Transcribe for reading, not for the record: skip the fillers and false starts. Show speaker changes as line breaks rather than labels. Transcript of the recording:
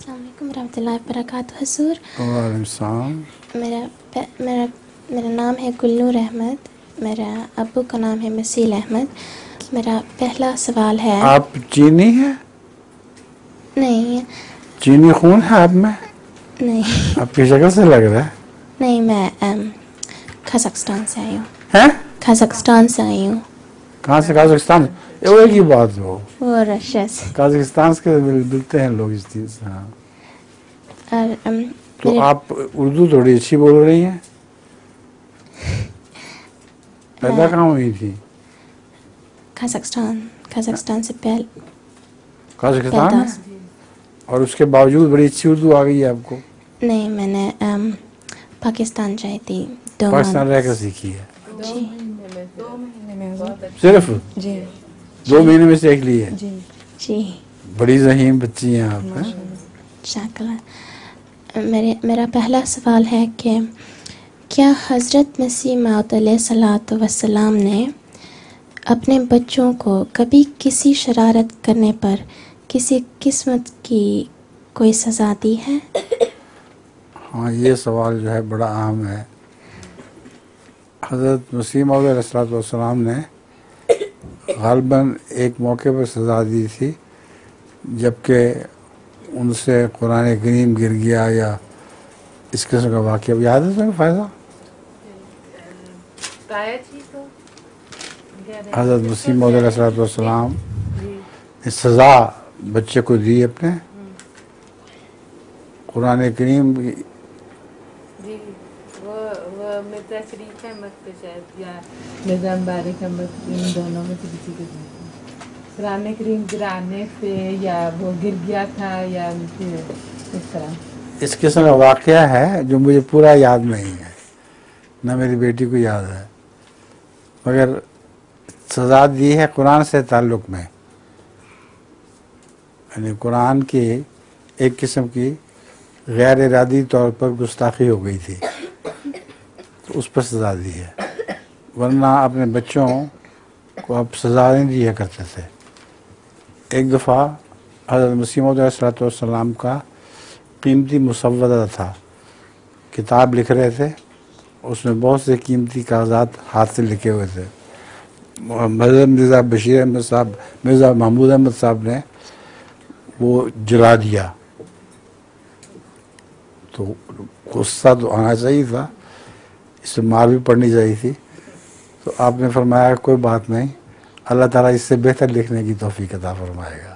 السلام علیکم ورحمۃ اللہ وبرکاتہ حضور.
وعلیکم السلام.
میرا نام ہے گلنور احمد. میرا ابو کا نام ہے مسیل احمد. میرا پہلا سوال ہے.
آپ چینی ہیں؟
نہیں.
چینی خون ہے آپ میں؟
نہیں.
آپ کی شکل سے لگ رہا ہے.
نہیں، میں قازقستان سے آئی ہوں.
ہیں؟
قازقستان سے آئی ہوں.
کہاں سے؟ قازقستان. ایک ہی بات ہو.
وہ رشیا سے.
قازقستان کے ملتے ہیں لوگ اس چیز سے. ہاں.
اور
تو آپ اردو تھوڑی اچھی بول رہی ہیں. پیدا کہاں ہوئی تھی؟
قازقستان سے
قازقستان میں. اور اس کے باوجود بڑی اچھی اردو آ گئی ہے آپ کو.
نہیں، میں نے پاکستان جائی تھی 2
پاکستان رہ کر سیکھی ہے.
جی.
2 مہینے میں.
صرف
جی
2 مہینے میں سیکھ لی ہے.
جی
جی.
بڑی ذہین بچی ہیں آپ.
شکل. میرا پہلا سوال ہے کہ کیا حضرت مسیح موعود علیہ الصلوۃ والسلام نے اپنے بچوں کو کبھی کسی شرارت کرنے پر کسی قسمت کی کوئی سزا دی ہے؟
ہاں، یہ سوال جو ہے بڑا اہم ہے. حضرت مسیح موعود علیہ الصلوۃ والسلام نے غالباً ایک موقع پر سزا دی تھی جبکہ ان سے قرآن کریم گر گیا یا اس قسم کا واقعہ یاد ہے تمہیں فائدہ؟ حضرت مسیح موعود علیہ الصلوۃ والسلام نے سزا بچے کو دی اپنے قرآن کریم.
جی وہ مرزا شریف احمد پہ شاید یا مرزا مبارک احمد، ان دونوں میں سے کسی کے قرآن کریم گرانے سے یا وہ گر گیا تھا یا اس طرح.
اس قسم کا واقعہ ہے جو مجھے پورا یاد نہیں ہے، نہ میری بیٹی کو یاد ہے، مگر سزا دی ہے قرآن سے تعلق میں. یعنی قرآن کی ایک قسم کی غیر ارادی طور پر گستاخی ہو گئی تھی تو اس پر سزا دی ہے، ورنہ اپنے بچوں کو اب سزا نہیں دیا کرتے تھے. ایک دفعہ حضرت مسیح موعود علیہ الصلوۃ والسلام کا قیمتی مسودہ تھا، کتاب لکھ رہے تھے، اس میں بہت سے قیمتی کاغذات ہاتھ سے لکھے ہوئے تھے. مرزا بشیر احمد صاحب، مرزا محمود احمد صاحب نے وہ جلا دیا. تو غصہ تو آنا چاہیے تھا، اس سے مار بھی پڑنی چاہیے تھی. تو آپ نے فرمایا کوئی بات نہیں، اللہ تعالیٰ اس سے بہتر لکھنے کی توفیق عطا فرمائے گا.